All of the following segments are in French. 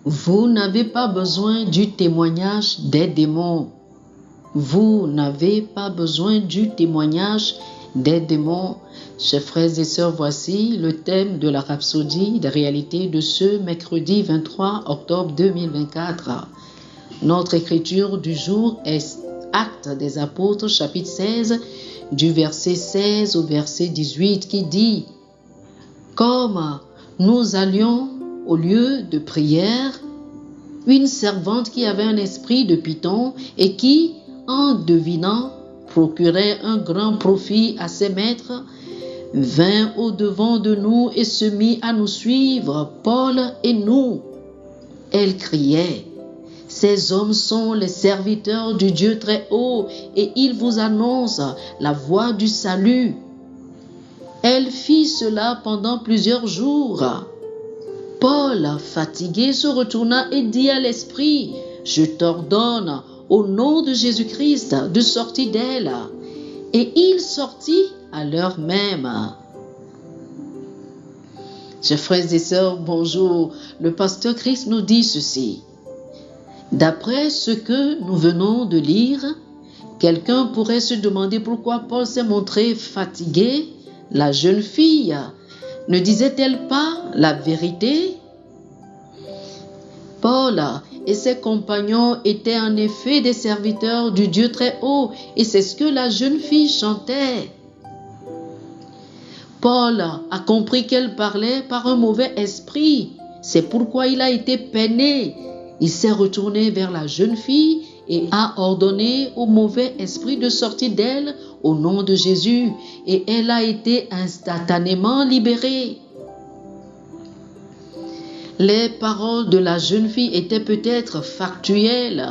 Vous n'avez pas besoin du témoignage des démons. Vous n'avez pas besoin du témoignage des démons. Chers frères et sœurs, voici le thème de la rhapsodie des réalités de ce mercredi 23 octobre 2024. Notre écriture du jour est Actes des Apôtres, chapitre 16, du verset 16 au verset 18, qui dit « Comme nous allions au lieu de prière, une servante qui avait un esprit de python et qui, en devinant, procurait un grand profit à ses maîtres, vint au-devant de nous et se mit à nous suivre, Paul et nous. Elle criait, « Ces hommes sont les serviteurs du Dieu très haut et ils vous annoncent la voie du salut. » Elle fit cela pendant plusieurs jours. Paul, fatigué, se retourna et dit à l'esprit, « Je t'ordonne, au nom de Jésus-Christ, de sortir d'elle. » Et il sortit à l'heure même. Chers frères et sœurs, bonjour. Le pasteur Christ nous dit ceci. D'après ce que nous venons de lire, quelqu'un pourrait se demander pourquoi Paul s'est montré fatigué. La jeune fille ne disait-elle pas la vérité? Paul et ses compagnons étaient en effet des serviteurs du Dieu très haut, et c'est ce que la jeune fille chantait. Paul a compris qu'elle parlait par un mauvais esprit. C'est pourquoi il a été peiné. Il s'est retourné vers la jeune fille et a ordonné au mauvais esprit de sortir d'elle au nom de Jésus. Et elle a été instantanément libérée. Les paroles de la jeune fille étaient peut-être factuelles,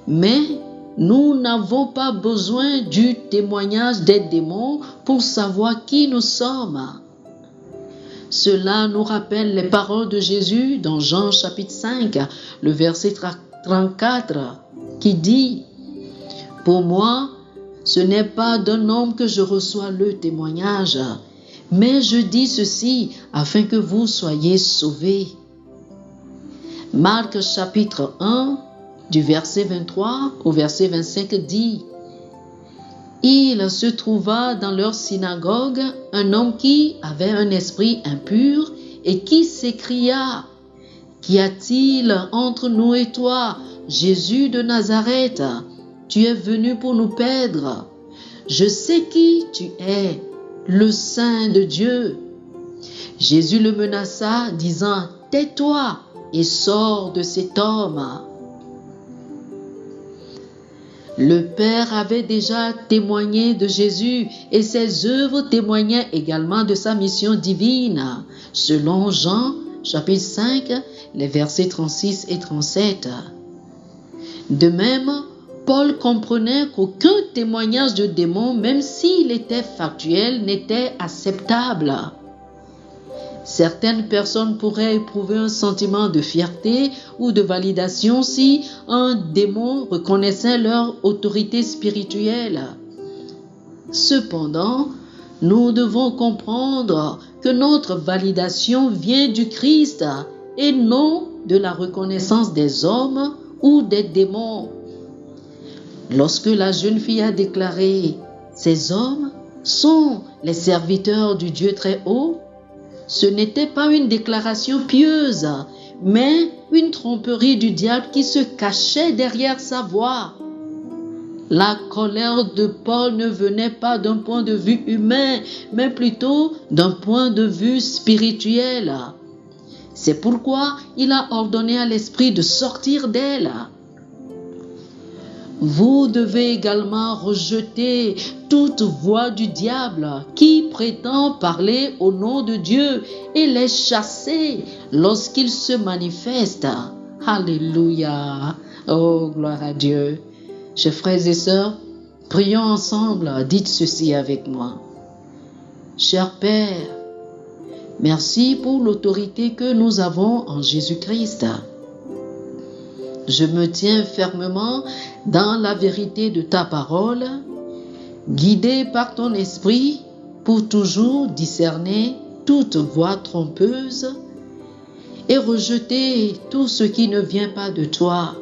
mais nous n'avons pas besoin du témoignage des démons pour savoir qui nous sommes. Cela nous rappelle les paroles de Jésus dans Jean chapitre 5, le verset 34, qui dit « Pour moi, ce n'est pas d'un homme que je reçois le témoignage, mais je dis ceci afin que vous soyez sauvés. » Marc chapitre 1, du verset 23 au verset 25 dit « Il se trouva dans leur synagogue un homme qui avait un esprit impur et qui s'écria « Qu'y a-t-il entre nous et toi, Jésus de Nazareth? Tu es venu pour nous perdre. Je sais qui tu es, le Saint de Dieu. » Jésus le menaça, disant « Tais-toi et sors de cet homme. » Le Père avait déjà témoigné de Jésus et ses œuvres témoignaient également de sa mission divine, selon Jean chapitre 5, les versets 36 et 37. De même, Paul comprenait qu'aucun témoignage de démon, même s'il était factuel, n'était acceptable. Certaines personnes pourraient éprouver un sentiment de fierté ou de validation si un démon reconnaissait leur autorité spirituelle. Cependant, nous devons comprendre que notre validation vient du Christ et non de la reconnaissance des hommes ou des démons. Lorsque la jeune fille a déclaré « Ces hommes sont les serviteurs du Dieu très haut », ce n'était pas une déclaration pieuse, mais une tromperie du diable qui se cachait derrière sa voix. La colère de Paul ne venait pas d'un point de vue humain, mais plutôt d'un point de vue spirituel. C'est pourquoi il a ordonné à l'esprit de sortir d'elle. Vous devez également rejeter toute voix du diable qui prétend parler au nom de Dieu et les chasser lorsqu'il se manifeste. Alléluia! Oh, gloire à Dieu! Chers frères et sœurs, prions ensemble, dites ceci avec moi. Cher Père, merci pour l'autorité que nous avons en Jésus-Christ. Je me tiens fermement dans la vérité de ta parole, guidé par ton esprit pour toujours discerner toute voix trompeuse et rejeter tout ce qui ne vient pas de toi.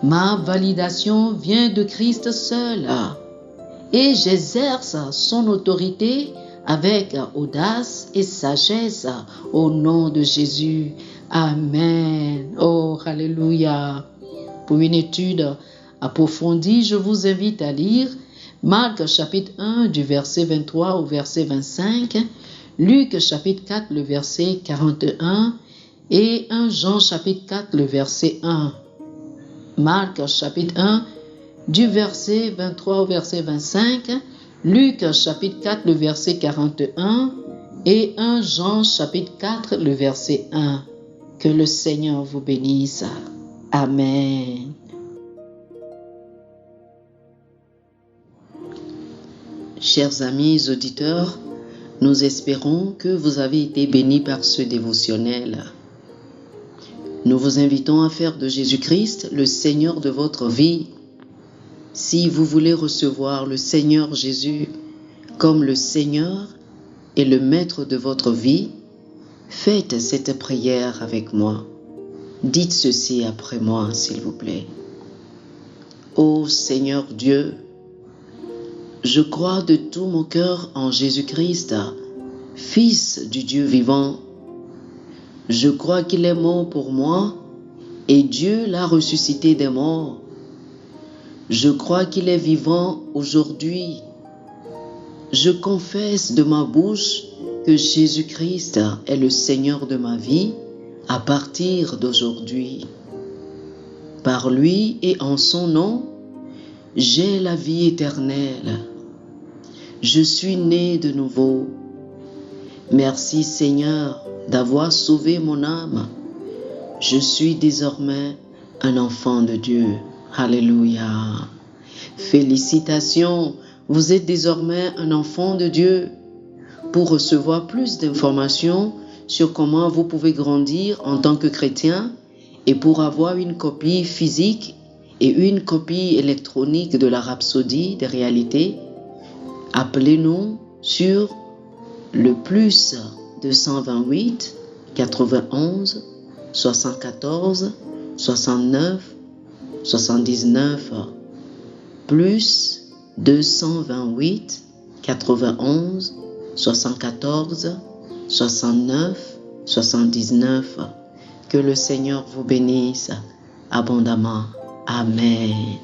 Ma validation vient de Christ seul et j'exerce son autorité avec audace et sagesse au nom de Jésus. Amen. Oh, alléluia. Pour une étude approfondie, je vous invite à lire Marc chapitre 1 du verset 23 au verset 25, Luc chapitre 4 le verset 41 et 1 Jean chapitre 4 le verset 1. Marc chapitre 1 du verset 23 au verset 25, Luc chapitre 4 le verset 41 et 1 Jean chapitre 4 le verset 1. Que le Seigneur vous bénisse. Amen. Chers amis auditeurs, nous espérons que vous avez été bénis par ce dévotionnel. Nous vous invitons à faire de Jésus-Christ le Seigneur de votre vie. Si vous voulez recevoir le Seigneur Jésus comme le Seigneur et le Maître de votre vie, faites cette prière avec moi. Dites ceci après moi, s'il vous plaît. Ô Seigneur Dieu, je crois de tout mon cœur en Jésus-Christ, Fils du Dieu vivant. Je crois qu'il est mort pour moi et Dieu l'a ressuscité des morts. Je crois qu'il est vivant aujourd'hui. Je confesse de ma bouche que Jésus-Christ est le Seigneur de ma vie à partir d'aujourd'hui. Par lui et en son nom, j'ai la vie éternelle. Je suis né de nouveau. Merci Seigneur d'avoir sauvé mon âme. Je suis désormais un enfant de Dieu. Alléluia. Félicitations, vous êtes désormais un enfant de Dieu. Pour recevoir plus d'informations sur comment vous pouvez grandir en tant que chrétien et pour avoir une copie physique et une copie électronique de la Rhapsodie des réalités, appelez-nous sur le plus 228 91 74 69 79 plus 228 91 74 69 79. Que le Seigneur vous bénisse abondamment. Amen.